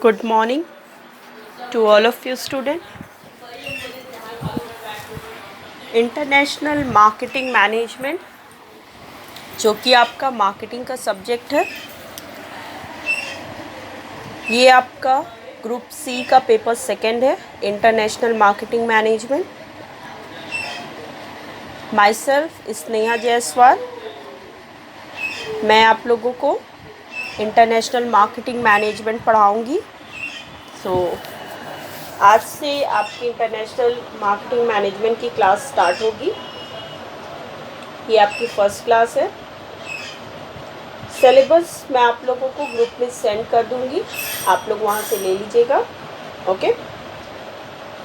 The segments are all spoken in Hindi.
Good morning to all of you students. International marketing management जो कि आपका मार्केटिंग का सब्जेक्ट है, ये आपका ग्रुप सी का पेपर सेकंड है, international marketing management. My self Sneha Jaiswal, मैं आप लोगों को इंटरनेशनल मार्केटिंग मैनेजमेंट पढ़ाऊँगी। आज से आपकी इंटरनेशनल मार्केटिंग मैनेजमेंट की क्लास स्टार्ट होगी। ये आपकी फर्स्ट क्लास है। सिलेबस मैं आप लोगों को ग्रुप में सेंड कर दूंगी, आप लोग वहाँ से ले लीजिएगा। ओके,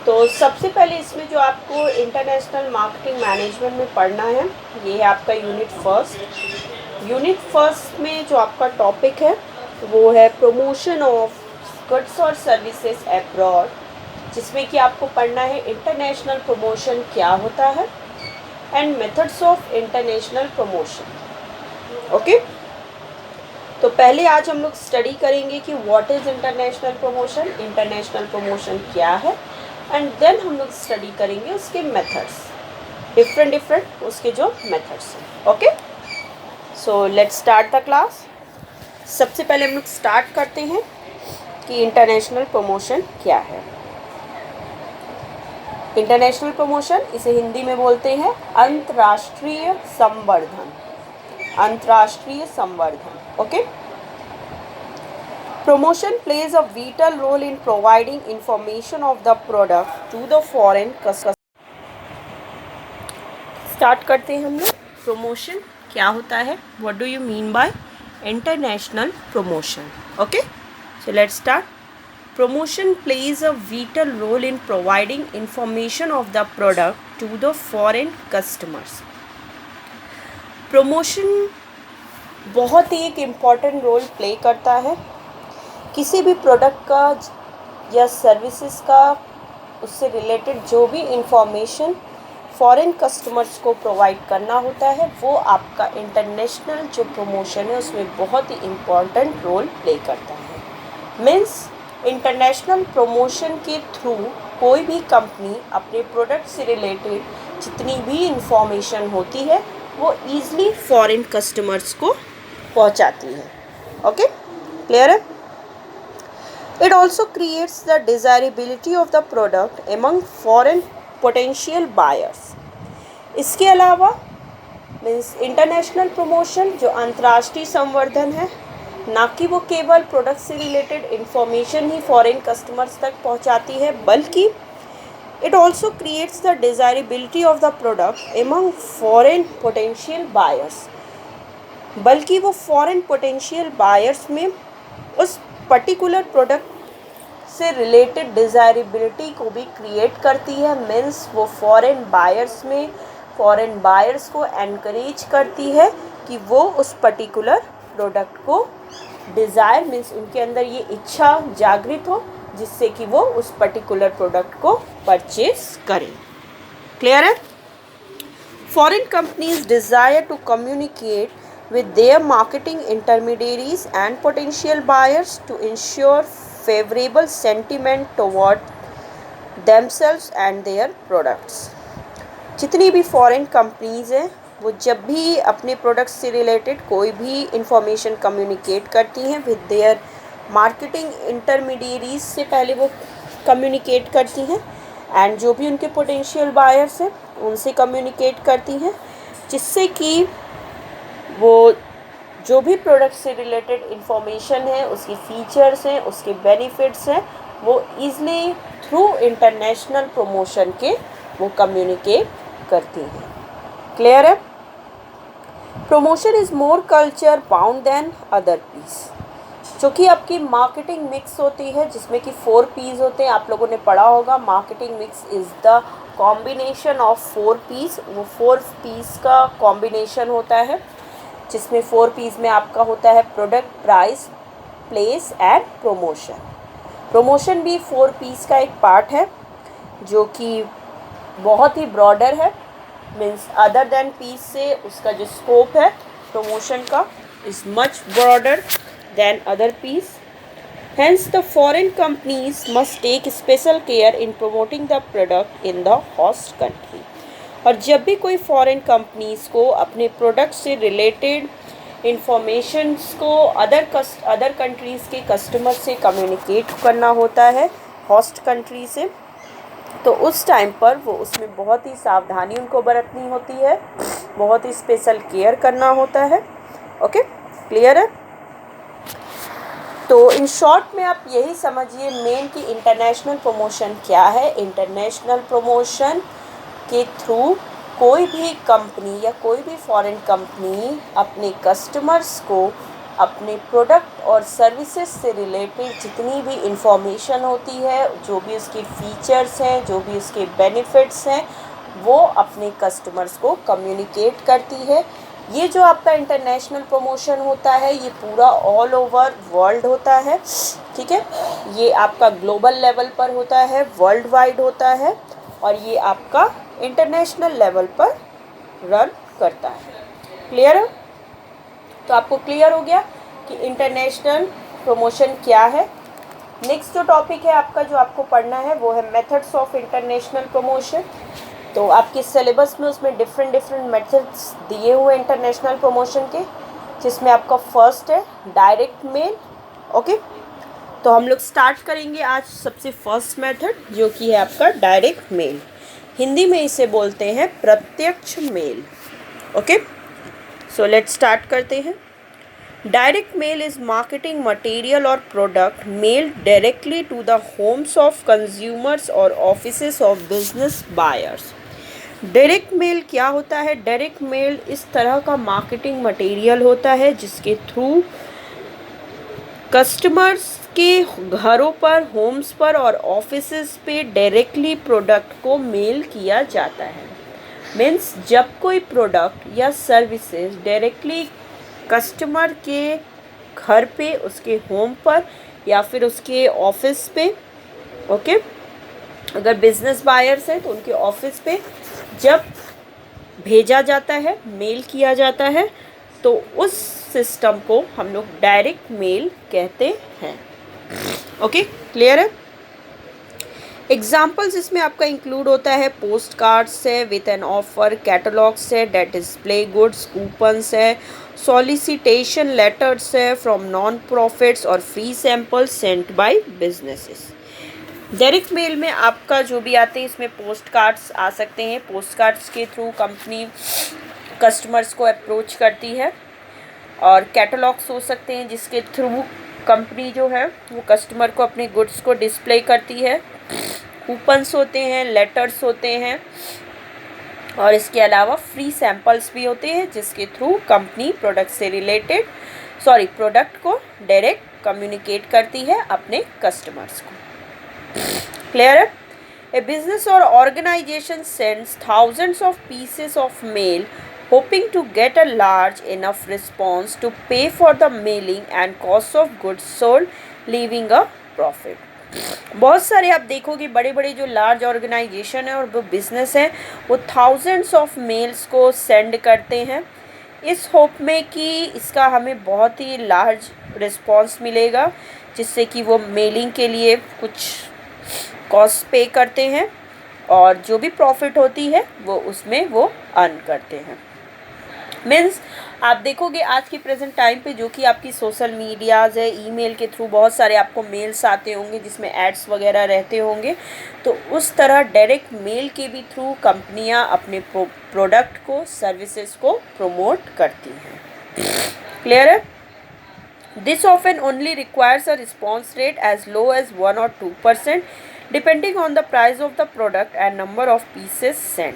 तो सबसे पहले इसमें जो आपको इंटरनेशनल मार्केटिंग मैनेजमेंट में पढ़ना है, ये है आपका यूनिट फर्स्ट। यूनिट फर्स्ट में जो आपका टॉपिक है वो है प्रमोशन ऑफ गुड्स और सर्विसेज अब्रॉड, जिसमें कि आपको पढ़ना है इंटरनेशनल प्रमोशन क्या होता है and methods of international promotion. Okay, तो पहले आज हम लोग स्टडी करेंगे कि what is international promotion, international promotion क्या है, एंड देन हम लोग स्टडी करेंगे उसके मेथड्स, डिफरेंट उसके जो मेथड्स हैं। Okay, so let's start the class. सबसे पहले हम लोग स्टार्ट करते हैं कि इंटरनेशनल प्रमोशन क्या है। इंटरनेशनल प्रमोशन, इसे हिंदी में बोलते हैं अंतर्राष्ट्रीय संवर्धन। अंतर्राष्ट्रीय संवर्धन। Okay, promotion plays a vital role in providing information of the product to the foreign customer. Start करते हैं हम लोग। प्रमोशन क्या होता है, what do you mean by international promotion. Okay, so let's start. Promotion plays a vital role in providing information of the product to the foreign customers. Promotion बहुत ही एक इम्पॉर्टेंट रोल प्ले करता है। किसी भी प्रोडक्ट का या सर्विसेज का, उससे रिलेटेड जो भी इंफॉर्मेशन फॉरेन कस्टमर्स को प्रोवाइड करना होता है, वो आपका इंटरनेशनल जो प्रमोशन है उसमें बहुत ही इम्पॉर्टेंट रोल प्ले करता है। मीन्स इंटरनेशनल प्रमोशन के थ्रू कोई भी कंपनी अपने प्रोडक्ट से रिलेटेड जितनी भी इंफॉर्मेशन होती है वो ईज़िली फॉरेन कस्टमर्स को पहुंचाती है। ओके, क्लियर है? It also creates the desirability of the product among foreign potential buyers. इसके अलावा मीन्स इंटरनेशनल प्रमोशन जो अंतर्राष्ट्रीय संवर्धन है, ना कि वो केवल प्रोडक्ट से रिलेटेड इंफॉर्मेशन ही फॉरेन कस्टमर्स तक पहुंचाती है, बल्कि it also creates the desirability of the product among foreign potential buyers. बल्कि वो फॉरेन पोटेंशियल बायर्स में उस पर्टिकुलर प्रोडक्ट से रिलेटेड डिज़ायरेबिलिटी को भी क्रिएट करती है। मीन्स वो फॉरेन बायर्स को एनकरेज करती है कि वो उस पर्टिकुलर प्रोडक्ट को डिज़ायर, मीन्स उनके अंदर ये इच्छा जागृत हो जिससे कि वो उस पर्टिकुलर प्रोडक्ट को परचेज करें। क्लियर है? Foreign companies desire to communicate with their marketing intermediaries and potential buyers to ensure favourable sentiment toward themselves and their products. जितनी भी फॉरेन कंपनीज हैं वो जब भी अपने प्रोडक्ट्स से रिलेटेड कोई भी इंफॉर्मेशन कम्युनिकेट करती हैं विद देयर मार्केटिंग इंटरमीडियरीज से पहले वो कम्युनिकेट करती हैं, एंड जो भी उनके पोटेंशियल बायर्स हैं उनसे कम्युनिकेट करती हैं, जिससे कि वो जो भी प्रोडक्ट से रिलेटेड इंफॉर्मेशन है, उसकी फीचर्स हैं, उसके बेनिफिट्स हैं, वो ईज़िली थ्रू इंटरनेशनल प्रमोशन के वो कम्युनिकेट करती हैं। क्लियर है? Promotion is more culture bound than other Ps. जो कि आपकी मार्केटिंग मिक्स होती है जिसमें कि 4 पीस होते हैं, आप लोगों ने पढ़ा होगा। Marketing mix is the combination of 4 Ps. वो 4 पीस का कॉम्बिनेशन होता है जिसमें 4 पीस में आपका होता है product, price, place and promotion. Promotion भी 4 पीस का एक पार्ट है जो कि बहुत ही ब्रॉडर है। मीन्स अदर देन पीस से उसका जो स्कोप है प्रमोशन का is much broader than other Ps. Hence, the foreign companies must take special care in promoting the product in the host country. और जब भी कोई फॉरेन कंपनीज को अपने प्रोडक्ट से रिलेटेड इंफॉर्मेशंस को अदर कंट्रीज़ के कस्टमर से कम्युनिकेट करना होता है होस्ट कंट्री से, तो उस टाइम पर वो उसमें बहुत ही सावधानी उनको बरतनी होती है, बहुत ही स्पेशल केयर करना होता है। ओके, क्लियर है? तो इन शॉर्ट में आप यही समझिए मेन कि इंटरनेशनल प्रमोशन क्या है। इंटरनेशनल प्रमोशन के थ्रू कोई भी कंपनी या कोई भी फॉरेन कंपनी अपने कस्टमर्स को अपने प्रोडक्ट और सर्विसेज से रिलेटेड जितनी भी इंफॉर्मेशन होती है, जो भी उसके फीचर्स हैं, जो भी उसके बेनिफिट्स हैं, वो अपने कस्टमर्स को कम्युनिकेट करती है। ये जो आपका इंटरनेशनल प्रमोशन होता है ये पूरा ऑल ओवर वर्ल्ड होता है, ठीक है। ये आपका ग्लोबल लेवल पर होता है, वर्ल्ड वाइड होता है, और ये आपका इंटरनेशनल लेवल पर रन करता है। क्लियर है? तो आपको क्लियर हो गया कि इंटरनेशनल प्रमोशन क्या है। नेक्स्ट जो टॉपिक है आपका जो आपको पढ़ना है वो है मेथड्स ऑफ इंटरनेशनल प्रमोशन। तो आपके सिलेबस में उसमें डिफरेंट मेथड्स दिए हुए इंटरनेशनल प्रमोशन के, जिसमें आपका फर्स्ट है डायरेक्ट मेल। ओके, तो हम लोग स्टार्ट करेंगे आज सबसे फर्स्ट मेथड जो कि है आपका डायरेक्ट मेल। हिंदी में इसे बोलते हैं प्रत्यक्ष mail. Okay, so let's start करते हैं। Direct mail is marketing material और product mail directly to the homes of consumers और offices of business buyers. Direct mail क्या होता है? डायरेक्ट मेल इस तरह का मार्केटिंग मटेरियल होता है जिसके थ्रू कस्टमर्स के घरों पर, होम्स पर और ऑफिसेस पे डायरेक्टली प्रोडक्ट को मेल किया जाता है। मीन्स जब कोई प्रोडक्ट या सर्विसेज डायरेक्टली कस्टमर के घर पे, उसके होम पर या फिर उसके ऑफिस पे, ओके, अगर बिजनेस बायर्स हैं तो उनके ऑफिस पे जब भेजा जाता है, मेल किया जाता है, तो उस सिस्टम को हम लोग डायरेक्ट मेल कहते हैं। ओके, क्लियर है? एग्जाम्पल्स इसमें आपका इंक्लूड होता है पोस्ट कार्ड्स है विथ एन ऑफर, कैटलॉग्स है, डेट डिस्प्ले गुड्स, कूपन्स है, सॉलिसिटेशन लेटर्स है फ्रॉम नॉन प्रॉफिट्स और free samples sent by businesses. Direct mail में आपका जो भी आते हैं इसमें पोस्ट कार्ड्स आ सकते हैं। पोस्ट कार्ड्स के थ्रू कंपनी कस्टमर्स को अप्रोच करती है, और कैटलॉग्स हो सकते हैं जिसके थ्रू कंपनी जो है वो कस्टमर को अपने गुड्स को डिस्प्ले करती है। कूपन्स होते हैं, लेटर्स होते हैं, और इसके अलावा फ्री सैम्पल्स भी होते हैं जिसके थ्रू कंपनी प्रोडक्ट को डायरेक्ट कम्युनिकेट करती है अपने कस्टमर्स को। क्लियर है? A business or organization sends thousands of pieces of mail hoping to get a large enough response to pay for the mailing and cost of goods sold, leaving a profit. बहुत सारे आप देखोगे बड़े बड़े जो लार्ज ऑर्गेनाइजेशन है और वो बिजनेस है वो थाउजेंड्स ऑफ मेल्स को सेंड करते हैं इस होप में कि इसका हमें बहुत ही लार्ज रिस्पॉन्स मिलेगा, जिससे कि वो मेलिंग के लिए कुछ कॉस्ट पे करते हैं और जो भी प्रॉफिट होती है वो उसमें वो अर्न करते हैं। मीन्स आप देखोगे आज की प्रेजेंट टाइम पे जो कि आपकी सोशल मीडियाज़ है, ईमेल के थ्रू बहुत सारे आपको मेल्स आते होंगे जिसमें एड्स वगैरह रहते होंगे, तो उस तरह डायरेक्ट मेल के भी थ्रू कंपनियां अपने प्रोडक्ट को, सर्विसेज को प्रमोट करती हैं। क्लियर है? This often only requires a response rate as low as 1 or 2% depending on the price of the product and number of pieces sent.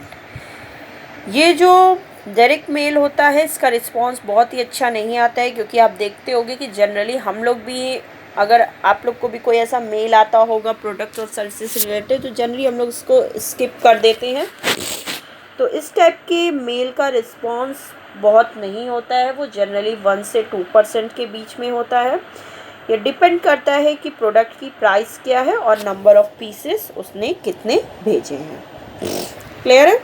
ये जो डायरेक्ट मेल होता है इसका रिस्पॉन्स बहुत ही अच्छा नहीं आता है, क्योंकि आप देखते होंगे कि जनरली हम लोग भी, अगर आप लोग को भी कोई ऐसा मेल आता होगा प्रोडक्ट और सर्विसेज से रिलेटेड, तो जनरली हम लोग उसको स्किप कर देते हैं। तो इस टाइप के मेल का रिस्पॉन्स बहुत नहीं होता है, वो जनरली 1 से 2% के बीच में होता है। ये डिपेंड करता है कि प्रोडक्ट की प्राइस क्या है और नंबर ऑफ पीसेस उसने कितने भेजे हैं। क्लियर है?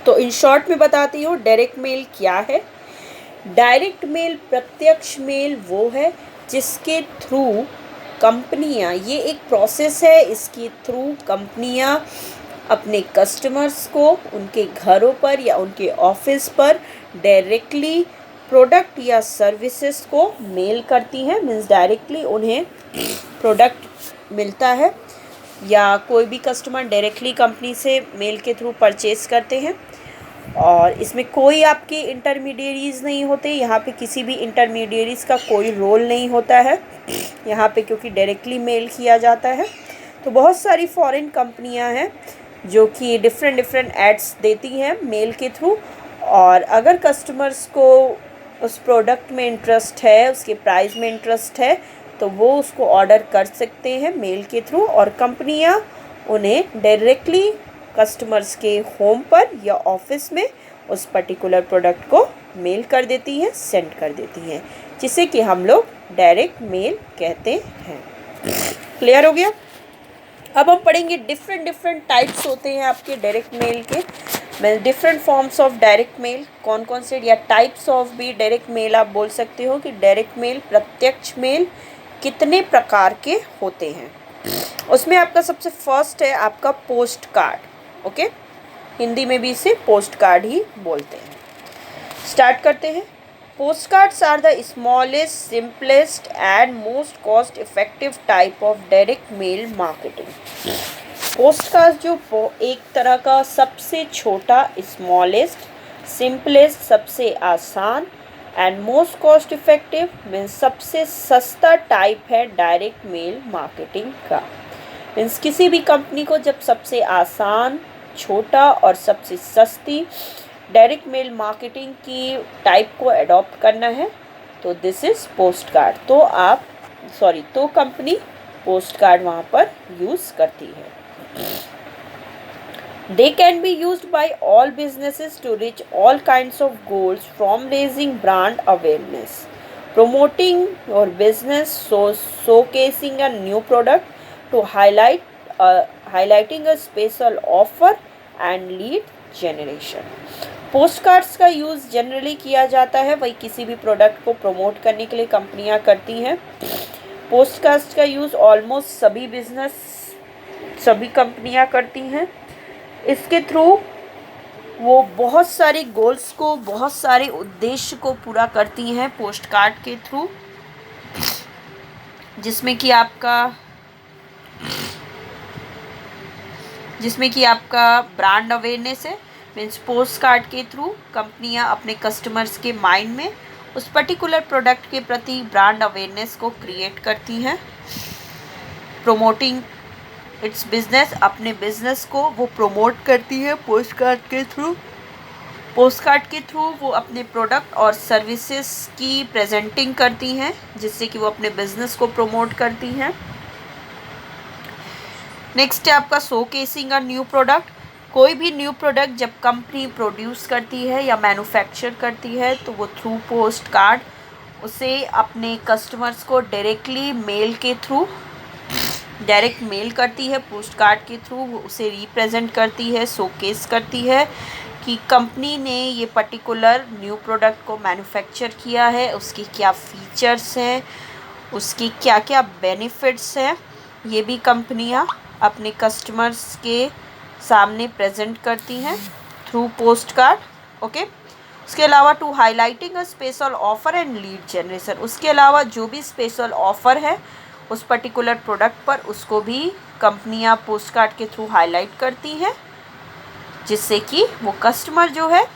तो इन शॉर्ट में बताती हूँ डायरेक्ट मेल क्या है। डायरेक्ट मेल, प्रत्यक्ष मेल वो है जिसके थ्रू कंपनियां, ये एक प्रोसेस है, इसके थ्रू कंपनियां अपने कस्टमर्स को उनके घरों पर या उनके ऑफिस पर डायरेक्टली प्रोडक्ट या सर्विसेज को मेल करती हैं। मीन्स डायरेक्टली उन्हें प्रोडक्ट मिलता है या कोई भी कस्टमर डायरेक्टली कंपनी से मेल के थ्रू परचेज़ करते हैं और इसमें कोई आपके इंटरमीडियरीज नहीं होते। यहाँ पे किसी भी इंटरमीडियरीज का कोई रोल नहीं होता है यहाँ पे, क्योंकि डायरेक्टली मेल किया जाता है। तो बहुत सारी फॉरेन कंपनियाँ हैं जो कि डिफरेंट एड्स देती हैं मेल के थ्रू, और अगर कस्टमर्स को उस प्रोडक्ट में इंटरेस्ट है, उसके प्राइस में इंटरेस्ट है, तो वो उसको ऑर्डर कर सकते हैं मेल के थ्रू, और कंपनियां उन्हें डायरेक्टली कस्टमर्स के होम पर या ऑफिस में उस पर्टिकुलर प्रोडक्ट को मेल कर देती हैं, सेंड कर देती हैं, जिसे कि हम लोग डायरेक्ट मेल कहते हैं। क्लियर हो गया? अब हम पढ़ेंगे डिफरेंट टाइप्स होते हैं आपके डायरेक्ट मेल के। Different forms of direct mail कौन कौन से, या टाइप्स ऑफ भी डायरेक्ट मेल आप बोल सकते हो कि डायरेक्ट मेल, प्रत्यक्ष मेल कितने प्रकार के होते हैं। उसमें आपका सबसे फर्स्ट है आपका पोस्ट कार्ड। ओके, हिंदी में भी इसे पोस्ट कार्ड ही बोलते हैं। स्टार्ट करते हैं। Post cards are the smallest, simplest and most cost effective type of direct mail marketing. Post card जो एक तरह का सबसे छोटा, स्मॉलेस्ट, सिंपलेस्ट सबसे आसान, and most cost effective means सबसे सस्ता टाइप है डायरेक्ट मेल मार्केटिंग का। मीन्स किसी भी कंपनी को जब सबसे आसान, छोटा और सबसे सस्ती डायरेक्ट मेल मार्केटिंग की टाइप को अडॉप्ट करना है तो दिस इज़ पोस्ट कार्ड। तो कंपनी पोस्ट कार्ड वहाँ पर यूज़ करती है। They can be used by all businesses to reach all kinds of goals, from raising brand awareness, promoting your business, showcasing a new product, to highlighting a special offer and lead generation. Post cards का यूज़ जनरली किया जाता है, वही किसी भी प्रोडक्ट को प्रमोट करने के लिए कंपनियां करती हैं। पोस्ट कार्ड्स का यूज़ ऑलमोस्ट सभी कंपनियां करती हैं। इसके थ्रू वो बहुत सारे गोल्स को, बहुत सारे उद्देश्य को पूरा करती हैं पोस्ट कार्ड के थ्रू, जिसमें कि आपका ब्रांड अवेयरनेस है। मीन्स पोस्ट कार्ड के थ्रू कंपनियां अपने कस्टमर्स के माइंड में उस पर्टिकुलर प्रोडक्ट के प्रति ब्रांड अवेयरनेस को क्रिएट करती हैं। प्रोमोटिंग इट्स बिजनेस, अपने बिजनेस को वो प्रमोट करती है पोस्ट कार्ड के थ्रू। पोस्ट कार्ड के थ्रू वो अपने प्रोडक्ट और सर्विसेज की प्रेजेंटिंग करती हैं, जिससे कि वो अपने बिजनेस को प्रमोट करती हैं। नेक्स्ट है आपका शोकेसिंग अ न्यू प्रोडक्ट। कोई भी न्यू प्रोडक्ट जब कंपनी प्रोड्यूस करती है या मैन्युफैक्चर करती है तो वो थ्रू पोस्ट कार्ड उसे अपने कस्टमर्स को डायरेक्टली मेल के थ्रू डायरेक्ट मेल करती है। पोस्ट कार्ड के थ्रू वो उसे रिप्रेजेंट करती है, शोकेस करती है कि कंपनी ने ये पर्टिकुलर न्यू प्रोडक्ट को मैन्युफैक्चर किया है, उसके क्या फीचर्स हैं, उसकी क्या क्या बेनिफिट्स हैं, ये भी कंपनियां अपने कस्टमर्स के सामने प्रेजेंट करती हैं थ्रू पोस्ट कार्ड। ओके, उसके अलावा to highlighting a special offer and lead generation, उसके अलावा जो भी स्पेशल ऑफ़र है उस पर्टिकुलर प्रोडक्ट पर उसको भी कंपनियां पोस्ट कार्ड के थ्रू हाईलाइट करती हैं, जिससे कि वो कस्टमर जो है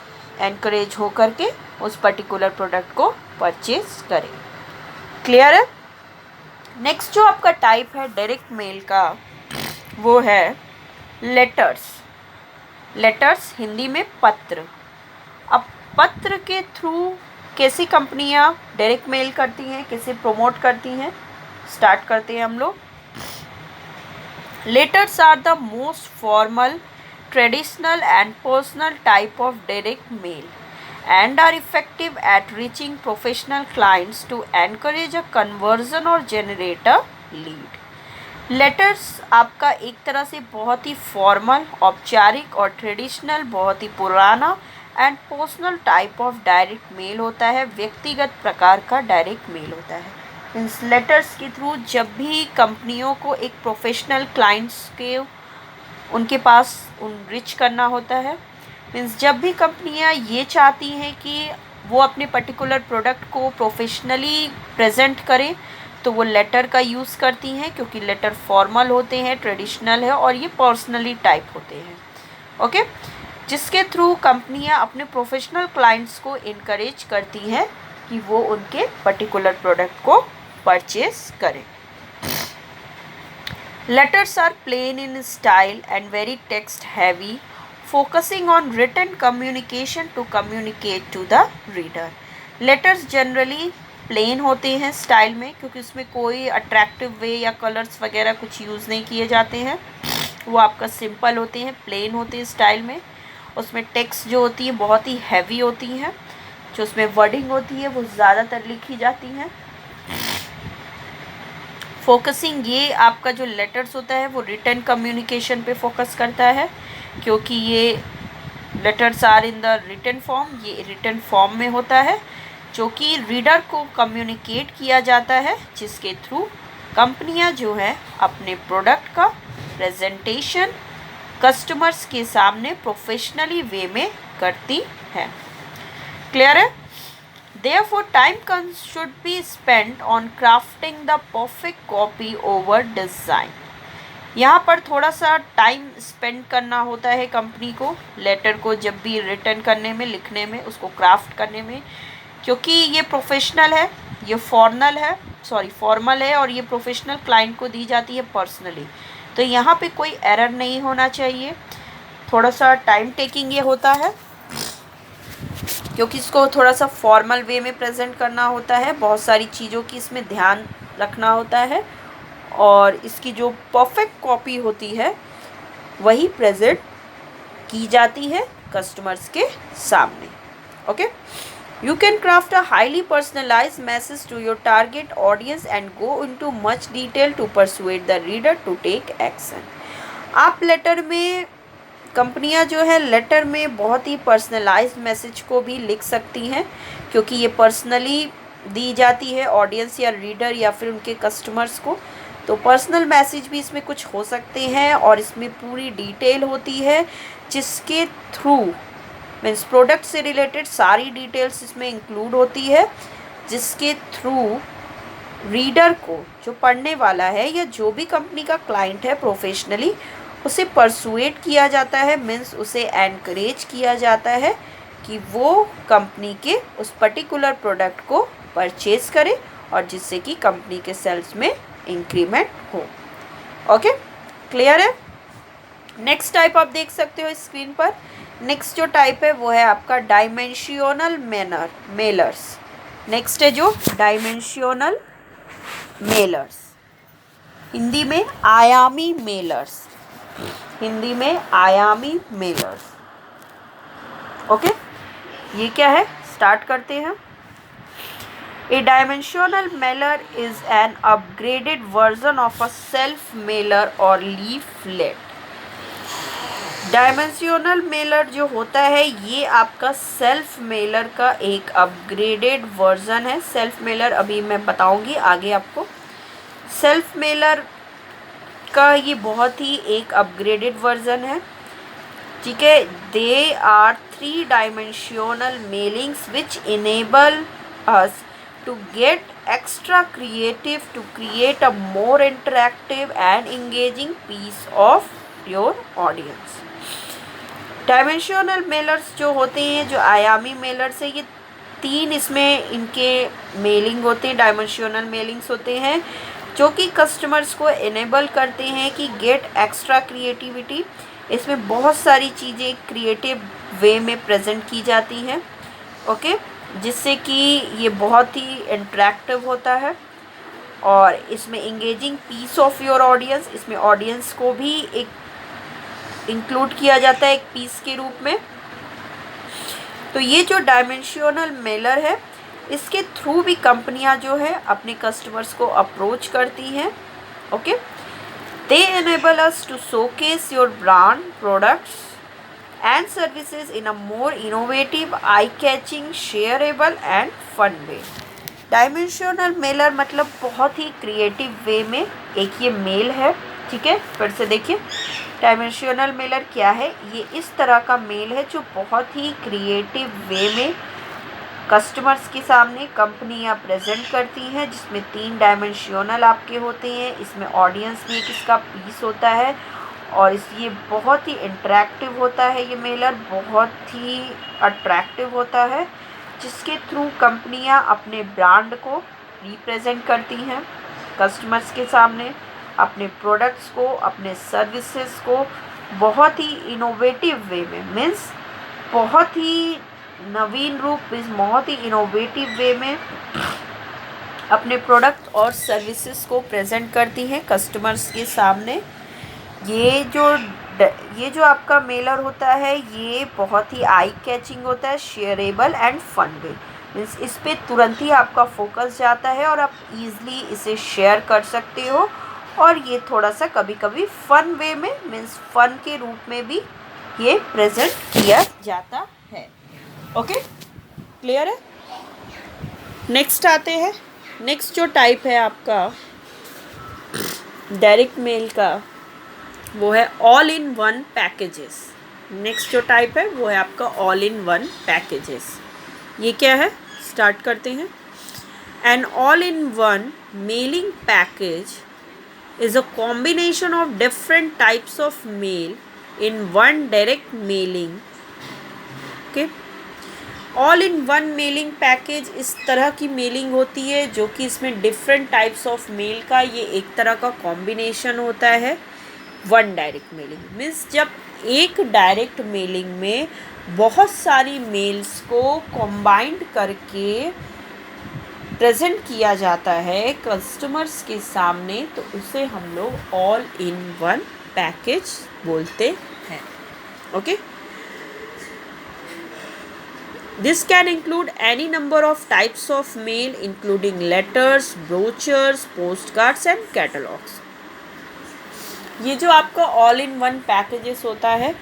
एनकरेज हो करके उस पर्टिकुलर प्रोडक्ट को परचेज करें। क्लियर है? नेक्स्ट जो आपका टाइप है डायरेक्ट मेल का वो है लेटर्स, हिंदी में पत्र। अब पत्र के थ्रू कैसी कंपनियां डायरेक्ट मेल करती हैं, कैसे प्रमोट करती हैं, स्टार्ट करते हैं हम लोग। Letters are the most formal, traditional and personal type of direct mail and are effective at reaching professional clients to encourage a conversion or generate a lead. Letters आपका एक तरह से बहुत ही फॉर्मल, औपचारिक और ट्रेडिशनल, बहुत ही पुराना and personal type of direct mail होता है, व्यक्तिगत प्रकार का डायरेक्ट मेल होता है। मीन्स लेटर्स के थ्रू जब भी कंपनियों को एक प्रोफेशनल क्लाइंट्स के उनके पास रिच करना होता है, मीन्स जब भी कंपनियां ये चाहती हैं कि वो अपने पर्टिकुलर प्रोडक्ट को प्रोफेशनली प्रेजेंट करें, तो वो लेटर का यूज़ करती हैं, क्योंकि लेटर फॉर्मल होते हैं, ट्रेडिशनल है और ये पर्सनली टाइप होते हैं। ओके, जिसके थ्रू कंपनियां अपने प्रोफेशनल क्लाइंट्स को इनकरेज करती हैं कि वो उनके पर्टिकुलर प्रोडक्ट को परचेज करें। Letters are plain in style and very text heavy, focusing on written communication to communicate to the reader. Letters generally plain होते हैं स्टाइल में, क्योंकि उसमें कोई अट्रैक्टिव वे या कलर्स वगैरह कुछ यूज़ नहीं किए जाते हैं, वो आपका सिंपल होते हैं, प्लेन होते हैं स्टाइल में। उसमें टेक्स्ट जो होती है बहुत ही हैवी होती हैं, जो उसमें वर्डिंग होती है वो ज़्यादातर लिखी जाती हैं। फोकसिंग, ये आपका जो लेटर्स होता है वो रिटन कम्युनिकेशन पे फोकस करता है, क्योंकि ये letters are in the written form, ये रिटन फॉर्म में होता है, जो कि रीडर को कम्युनिकेट किया जाता है, जिसके थ्रू कंपनियां जो है अपने प्रोडक्ट का प्रेजेंटेशन कस्टमर्स के सामने प्रोफेशनली वे में करती है। क्लियर है? Therefore, time should be spent on crafting the perfect copy over design. यहाँ पर थोड़ा सा टाइम स्पेंड करना होता है कंपनी को, लेटर को जब भी रिटर्न करने में, लिखने में, उसको क्राफ्ट करने में, क्योंकि ये प्रोफेशनल है, ये फॉर्मल है और ये प्रोफेशनल क्लाइंट को दी जाती है पर्सनली, तो यहाँ पे कोई एरर नहीं होना चाहिए। थोड़ा सा टाइम टेकिंग ये होता है, क्योंकि इसको थोड़ा सा फॉर्मल वे में प्रेजेंट करना होता है, बहुत सारी चीज़ों की इसमें ध्यान रखना होता है, और इसकी जो परफेक्ट कॉपी होती है वही प्रेजेंट की जाती है कस्टमर्स के सामने। Okay, you can craft a highly personalised message to your target audience and go into much detail to persuade the reader to take action. आप लेटर में, कंपनियां जो है लेटर में बहुत ही पर्सनलाइज्ड मैसेज को भी लिख सकती हैं, क्योंकि ये पर्सनली दी जाती है ऑडियंस या रीडर या फिर उनके कस्टमर्स को, तो पर्सनल मैसेज भी इसमें कुछ हो सकते हैं, और इसमें पूरी डिटेल होती है, जिसके थ्रू मीन्स प्रोडक्ट से रिलेटेड सारी डिटेल्स इसमें इंक्लूड होती है, जिसके थ्रू रीडर को, जो पढ़ने वाला है या जो भी कंपनी का क्लाइंट है प्रोफेशनली, उसे परसुएट किया जाता है, मीन्स उसे एनकरेज किया जाता है कि वो कंपनी के उस पर्टिकुलर प्रोडक्ट को परचेज करे, और जिससे कि कंपनी के सेल्स में इंक्रीमेंट हो। ओके, क्लियर है? नेक्स्ट टाइप आप देख सकते हो स्क्रीन पर। नेक्स्ट जो टाइप है वो है आपका डायमेंशियोनल मेलर्स। नेक्स्ट है जो डायमेंशियोनल मेलर्स, हिंदी में आयामी मेलर्स, हिंदी में आयामी मेलर्स। ओके, ये क्या है, स्टार्ट करते हैं। A dimensional mailer is an upgraded version of a self mailer or leaflet. Dimensional Mailer जो होता है ये आपका सेल्फ मेलर का एक अपग्रेडेड वर्जन है। सेल्फ मेलर अभी मैं बताऊंगी आगे आपको। सेल्फ मेलर का ये बहुत ही एक अपग्रेडेड वर्जन है, ठीक है। They are 3 dimensional mailings which enable us to get extra creative to create a more interactive and engaging piece of your audience. Dimensional Mellors जो होते हैं, जो आयामी मेलर्स है, ये 3 इसमें इनके मेलिंग होते हैं, डायमेंशनल मेलिंग्स होते हैं, जो कि कस्टमर्स को इनेबल करते हैं कि गेट एक्स्ट्रा क्रिएटिविटी। इसमें बहुत सारी चीज़ें क्रिएटिव वे में प्रेजेंट की जाती हैं, ओके, जिससे कि ये बहुत ही इंटरेक्टिव होता है, और इसमें engaging piece of your audience, इसमें ऑडियंस को भी एक इंक्लूड किया जाता है एक पीस के रूप में। तो ये जो डायमेंशनल मेलर है, इसके थ्रू भी कंपनियां जो है अपने कस्टमर्स को अप्रोच करती हैं, okay. They enable us to showcase your brand products and services in a more innovative, eye-catching, shareable and fun way. Dimensional Mailer मतलब बहुत ही क्रिएटिव वे में एक ये मेल है, ठीक है। फिर से देखिए, डायमेंशनल मेलर क्या है, ये इस तरह का मेल है जो बहुत ही क्रिएटिव वे में कस्टमर्स के सामने कंपनियां प्रेजेंट करती हैं, जिसमें 3 डायमेंशनल आपके होते हैं। इसमें ऑडियंस भी एक इसका पीस होता है और ये बहुत ही इंटरेक्टिव होता है। ये मेलर बहुत ही अट्रैक्टिव होता है, जिसके थ्रू कंपनियां अपने ब्रांड को रिप्रेजेंट करती हैं कस्टमर्स के सामने, अपने प्रोडक्ट्स को, अपने सर्विसेज को बहुत ही इनोवेटिव वे में, मीन्स बहुत ही नवीन रूप, बहुत ही इनोवेटिव वे में अपने प्रोडक्ट और सर्विसेज को प्रेजेंट करती हैं कस्टमर्स के सामने। ये जो आपका मेलर होता है ये बहुत ही आई कैचिंग होता है, shareable and fun way, means इस पे तुरंत ही आपका फोकस जाता है और आप इजीली इसे शेयर कर सकते हो। और ये थोड़ा सा कभी कभी फन वे में, मीन्स फन के रूप में भी ये प्रेजेंट किया जाता है। ओके, क्लियर है। नेक्स्ट आते हैं, नेक्स्ट जो टाइप है आपका डायरेक्ट मेल का, वो है all in one packages. Next जो टाइप है वो है आपका ऑल इन वन पैकेजेस। ये क्या है, स्टार्ट करते हैं। An all in one mailing package is a combination of different types of mail in one direct mailing. Okay, all in one mailing package इस तरह की मेलिंग होती है जो कि इसमें डिफरेंट टाइप्स ऑफ मेल का ये एक तरह का कॉम्बिनेशन होता है। वन डायरेक्ट मेलिंग मीन्स जब एक डायरेक्ट मेलिंग में बहुत सारी मेल्स को कंबाइंड करके प्रेजेंट किया जाता है कस्टमर्स के सामने, तो उसे हम लोग ऑल इन वन पैकेज बोलते हैं। Okay, this can include any number of types of mail including letters, brochures, postcards and catalogs। ये जो आपका ऑल इन वन पैकेजेस होता है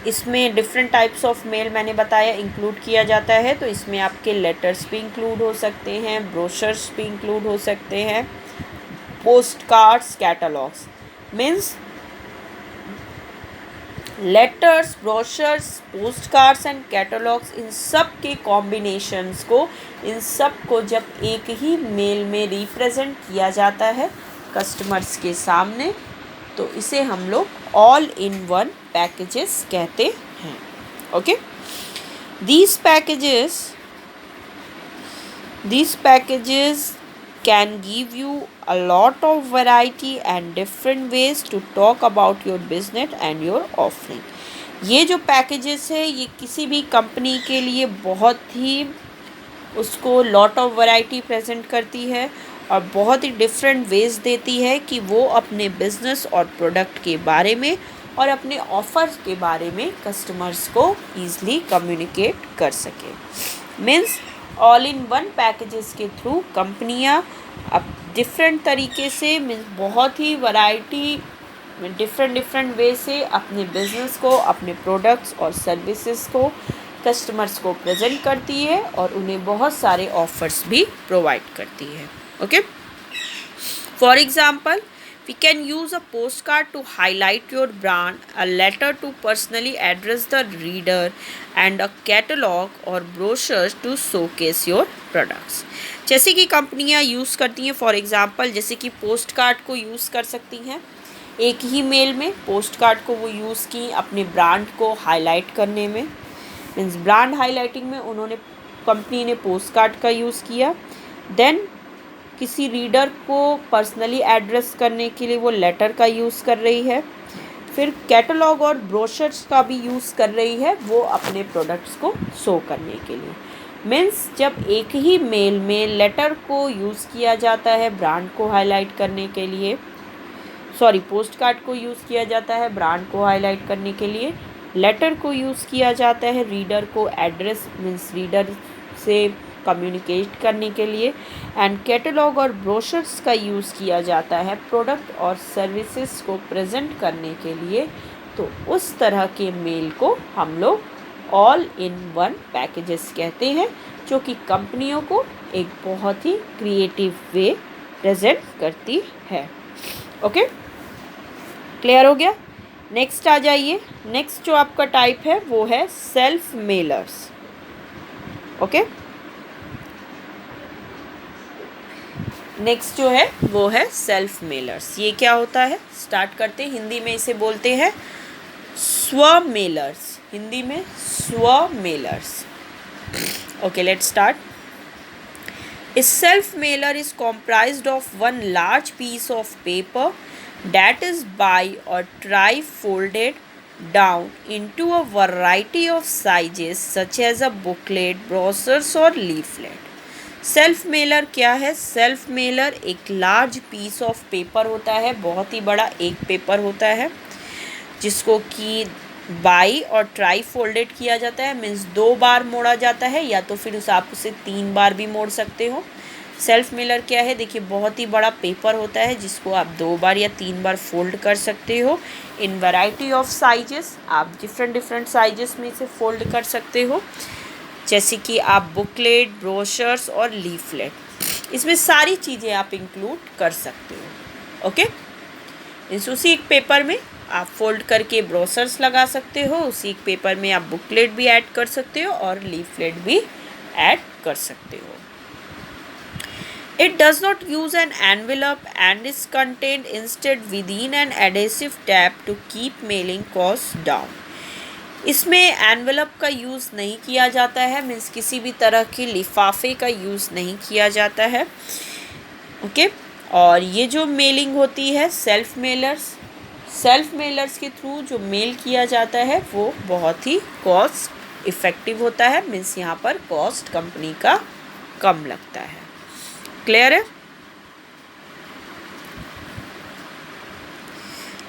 इसमें डिफरेंट टाइप्स ऑफ मेल मैंने बताया इंक्लूड किया जाता है। तो इसमें आपके लेटर्स भी इंक्लूड हो सकते हैं, ब्रोशर्स भी इंक्लूड हो सकते हैं, post cards, catalogues. Means letters, brochures, post cards and catalogues, इन सब के कॉम्बिनेशंस को, इन सब को जब एक ही मेल में रिप्रेजेंट किया जाता है कस्टमर्स के सामने, तो इसे हम लोग ऑल इन वन पैकेजेस कहते हैं। Okay, these packages can give you a lot of variety and different ways to talk about your business and your offering। ये जो पैकेजेस है ये किसी भी कंपनी के लिए बहुत ही उसको लॉट ऑफ वैरायटी प्रेजेंट करती है और बहुत ही डिफरेंट वेज देती है कि वो अपने बिजनेस और प्रोडक्ट के बारे में और अपने ऑफर्स के बारे में कस्टमर्स को ईज़िली कम्युनिकेट कर सके। Means all in one packages के थ्रू कंपनियां अब डिफरेंट तरीके से, मीन्स बहुत ही वैरायटी डिफरेंट वे से अपने बिजनेस को, अपने प्रोडक्ट्स और सर्विसेज को कस्टमर्स को प्रेजेंट करती है और उन्हें बहुत सारे ऑफर्स भी प्रोवाइड करती है। Okay, for example we can use a postcard to highlight your brand, a letter to personally address the reader, and a catalog or brochures to showcase your products। जैसे कि कंपनियां यूज़ करती हैं, फॉर एग्जांपल जैसे कि पोस्ट कार्ड को यूज़ कर सकती हैं। एक ही मेल में पोस्ट कार्ड को वो यूज़ की अपने ब्रांड को हाईलाइट करने में, मीन्स ब्रांड हाईलाइटिंग में उन्होंने, कंपनी ने पोस्ट कार्ड का यूज़ किया। देन किसी रीडर को पर्सनली एड्रेस करने के लिए वो लेटर का यूज़ कर रही है। फिर कैटलॉग और ब्रोशर्स का भी यूज़ कर रही है वो अपने प्रोडक्ट्स को शो करने के लिए। मीन्स जब एक ही मेल में लेटर को यूज़ किया जाता है ब्रांड को हाईलाइट करने के लिए, पोस्ट कार्ड को यूज़ किया जाता है ब्रांड को हाईलाइट करने के लिए, लेटर को यूज़ किया जाता है रीडर को एड्रेस, मीन्स रीडर से कम्युनिकेट करने के लिए, एंड कैटलॉग और ब्रोशर्स का यूज़ किया जाता है प्रोडक्ट और सर्विसेज को प्रेजेंट करने के लिए। तो उस तरह के मेल को हम लोग ऑल इन वन पैकेजेस कहते हैं, जो कि कंपनियों को एक बहुत ही क्रिएटिव वे प्रेजेंट करती है। ओके, क्लियर हो गया। नेक्स्ट आ जाइए। नेक्स्ट जो आपका टाइप है वो है सेल्फ मेलर्स। ओके, नेक्स्ट जो है वो है सेल्फ मेलर्स। ये क्या होता है, स्टार्ट करते हैं। हिंदी में इसे बोलते हैं स्व मेलर्स। हिंदी में स्व Mellors. Okay, let's start. A self mailer is comprised of one large piece of paper that is bi or tri-folded down into a variety of sizes such as a booklet, brochures or leaflet. Self Mailer क्या है? सेल्फ मेलर एक लार्ज पीस ऑफ पेपर होता है, बहुत ही बड़ा एक पेपर होता है जिसको कि बाई और ट्राई फोल्डेड किया जाता है, मीन्स 2 बार मोड़ा जाता है, या तो फिर आप उसे 3 बार भी मोड़ सकते हो। सेल्फ मेलर क्या है? देखिए, बहुत ही बड़ा पेपर होता है जिसको आप 2 बार या 3 बार फोल्ड कर सकते हो इन वैरायटी ऑफ साइजेस। आप डिफरेंट साइजेस में इसे फोल्ड कर सकते हो, जैसे कि आप बुकलेट, ब्रोशर्स और लीफलेट, इसमें सारी चीज़ें आप इंक्लूड कर सकते हो। ओके, उसी एक पेपर में आप फोल्ड करके ब्रोशर्स लगा सकते हो, उसी एक पेपर में आप बुकलेट भी ऐड कर सकते हो और लीफलेट भी ऐड कर सकते हो। It does not use an envelope and is contained instead within an adhesive tab to keep mailing costs down. इसमें एनवेलप का यूज़ नहीं किया जाता है, मीन्स किसी भी तरह के लिफाफे का यूज़ नहीं किया जाता है। ओके, और ये जो मेलिंग होती है सेल्फ मेलर्स के थ्रू जो मेल किया जाता है वो बहुत ही कॉस्ट इफ़ेक्टिव होता है, मीन्स यहाँ पर कॉस्ट कंपनी का कम लगता है। क्लियर है?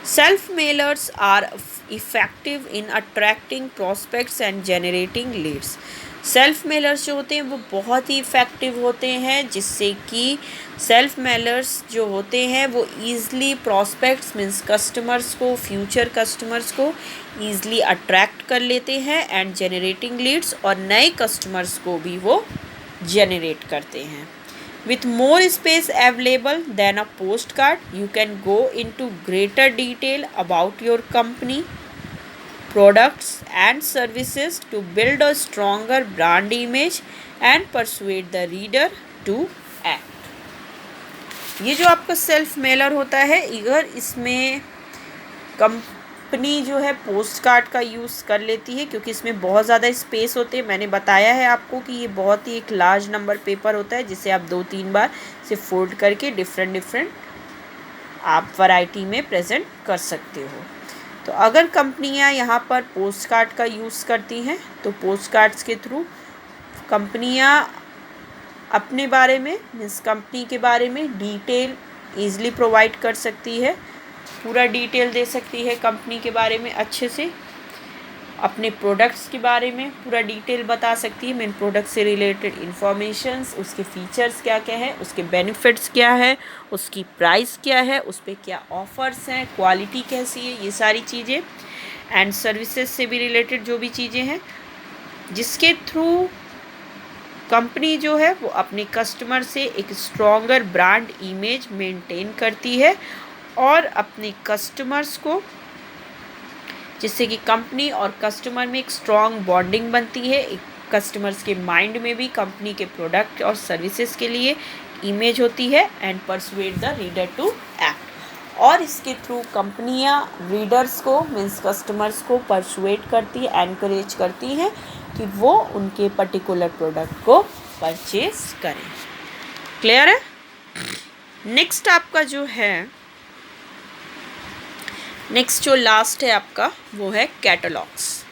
Self mailers are effective in attracting prospects and generating leads. Self mailers जो होते हैं वो बहुत ही इफ़ेक्टिव होते हैं, जिससे कि सेल्फ मेलर्स जो होते हैं वो ईज़िली प्रॉस्पेक्ट्स मीन्स कस्टमर्स को, फ्यूचर कस्टमर्स को ईज़िली अट्रैक्ट कर लेते हैं एंड जनरेटिंग लीड्स, और नए कस्टमर्स को भी वो जनरेट करते हैं। With more space available than a postcard, you can go into greater detail about your company, products and services to build a stronger brand image and persuade the reader to act. ये जो आपका सेल्फ मेलर होता है, अगर इसमें कंपनी जो है पोस्ट कार्ड का यूज़ कर लेती है, क्योंकि इसमें बहुत ज़्यादा स्पेस होते हैं। मैंने बताया है आपको कि ये बहुत ही एक लार्ज नंबर पेपर होता है, जिसे आप 2-3 बार से फोल्ड करके डिफरेंट आप वैरायटी में प्रेजेंट कर सकते हो। तो अगर कंपनियां यहाँ पर पोस्ट कार्ड का यूज़ करती हैं तो पोस्ट कार्ड्स के थ्रू कंपनियां अपने बारे में मीन्स कंपनी के बारे में डिटेल ईज़िली प्रोवाइड कर सकती है, पूरा डिटेल दे सकती है कंपनी के बारे में, अच्छे से अपने प्रोडक्ट्स के बारे में पूरा डिटेल बता सकती है, मेन प्रोडक्ट से रिलेटेड इंफॉर्मेशंस, उसके फीचर्स क्या क्या है, उसके बेनिफिट्स क्या है, उसकी प्राइस क्या है, उस पर क्या ऑफ़र्स हैं, क्वालिटी कैसी है, ये सारी चीज़ें एंड सर्विसेज से भी रिलेटेड जो भी चीज़ें हैं, जिसके थ्रू कंपनी जो है वो अपने कस्टमर से एक स्ट्रॉन्गर ब्रांड इमेज मेंटेन करती है और अपने कस्टमर्स को, जिससे कि कंपनी और कस्टमर में एक स्ट्रॉन्ग बॉन्डिंग बनती है, एक कस्टमर्स के माइंड में भी कंपनी के प्रोडक्ट और सर्विसेज के लिए इमेज होती है and persuade the reader to act. और इसके थ्रू कंपनियां रीडर्स को मीन्स कस्टमर्स को परसुएड करती है, एनकरेज करती हैं कि वो उनके पर्टिकुलर प्रोडक्ट को परचेज करें। क्लियर है? नेक्स्ट आपका जो है, नेक्स्ट जो लास्ट है आपका वो है कैटलॉग्स।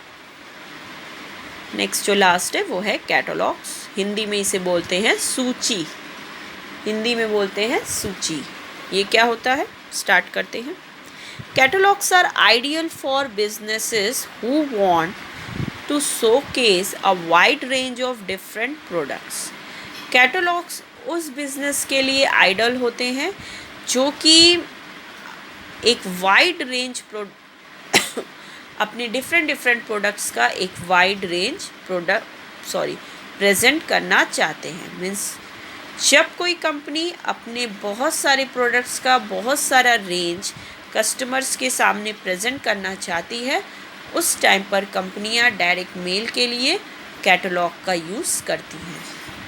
नेक्स्ट जो लास्ट है वो है कैटलॉग्स। हिंदी में इसे बोलते हैं सूची। हिंदी में बोलते हैं सूची। ये क्या होता है, स्टार्ट करते हैं। Catalogues are ideal for businesses who want to showcase a wide range of different products. Catalogues उस बिजनेस के लिए आइडियल होते हैं जो कि एक वाइड रेंज अपने डिफरेंट प्रोडक्ट्स का एक वाइड रेंज प्रेजेंट करना चाहते हैं। मीन्स जब कोई कंपनी अपने बहुत सारे प्रोडक्ट्स का बहुत सारा रेंज कस्टमर्स के सामने प्रेजेंट करना चाहती है, उस टाइम पर कंपनियां डायरेक्ट मेल के लिए कैटलॉग का यूज़ करती हैं।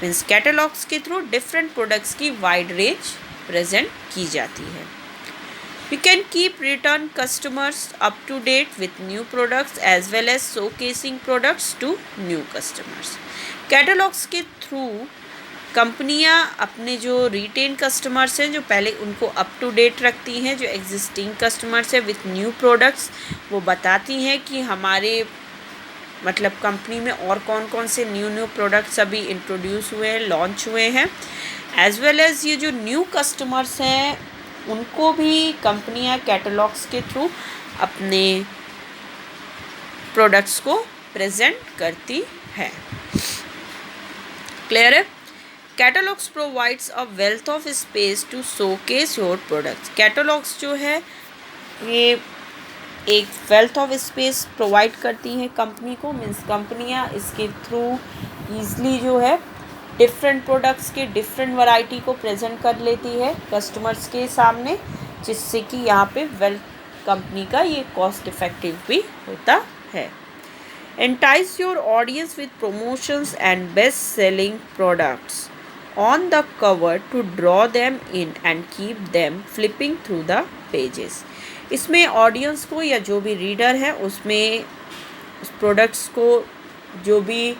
मीन्स कैटलॉग्स के थ्रू डिफरेंट प्रोडक्ट्स की वाइड रेंज प्रेजेंट की जाती है। We can keep return customers up to date with new products as well as showcasing products to new customers. Catalogues के थ्रू कंपनियां अपने जो रिटेन कस्टमर्स हैं, जो पहले उनको अप टू डेट रखती हैं, जो एग्जिस्टिंग कस्टमर्स हैं विथ न्यू प्रोडक्ट्स, वो बताती हैं कि हमारे मतलब कंपनी में और कौन कौन से न्यू प्रोडक्ट्स अभी इंट्रोड्यूस हुए हैं, लॉन्च हुए हैं। एज वेल एज़ ये जो न्यू कस्टमर्स हैं उनको भी कंपनियां कैटलॉग्स के थ्रू अपने प्रोडक्ट्स को प्रेजेंट करती है। क्लियर है? Catalogues provides a wealth of space to showcase your products. Catalogues जो है ये एक वेल्थ ऑफ स्पेस प्रोवाइड करती हैं कंपनी को। मीन्स कंपनियां इसके थ्रू ईजली जो है डिफरेंट प्रोडक्ट्स के डिफरेंट वैरायटी को प्रेजेंट कर लेती है कस्टमर्स के सामने, जिससे कि यहाँ पे वेल्थ कंपनी का ये कॉस्ट इफेक्टिव भी होता है। Entice your audience with promotions and best selling products on the cover to draw them in and keep them flipping through the pages. इसमें ऑडियंस को या जो भी रीडर है उसमें उस प्रोडक्ट्स को जो भी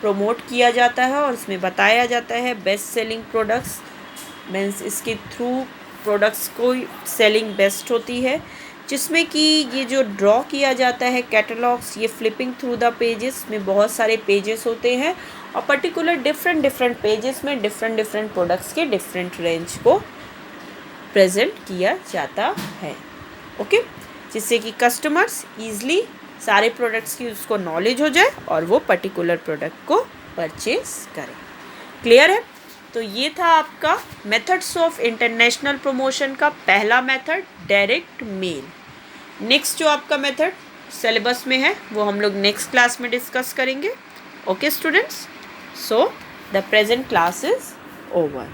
प्रमोट किया जाता है और इसमें बताया जाता है बेस्ट सेलिंग प्रोडक्ट्स। मीन्स इसके थ्रू प्रोडक्ट्स को सेलिंग बेस्ट होती है, जिसमें कि ये जो ड्रॉ किया जाता है कैटलॉग्स, ये फ्लिपिंग थ्रू द पेजेस में बहुत सारे पेजेस होते हैं और पर्टिकुलर डिफरेंट पेजेस में डिफरेंट प्रोडक्ट्स के डिफरेंट रेंज को प्रेजेंट किया जाता है। ओके, जिससे कि कस्टमर्स ईजिली सारे प्रोडक्ट्स की उसको नॉलेज हो जाए और वो पर्टिकुलर प्रोडक्ट को परचेज करें। क्लियर है? तो ये था आपका मेथड्स ऑफ इंटरनेशनल प्रमोशन का पहला मेथड, डायरेक्ट मेल। नेक्स्ट जो आपका मेथड सिलेबस में है वो हम लोग नेक्स्ट क्लास में डिस्कस करेंगे। Okay students, so the present class is over.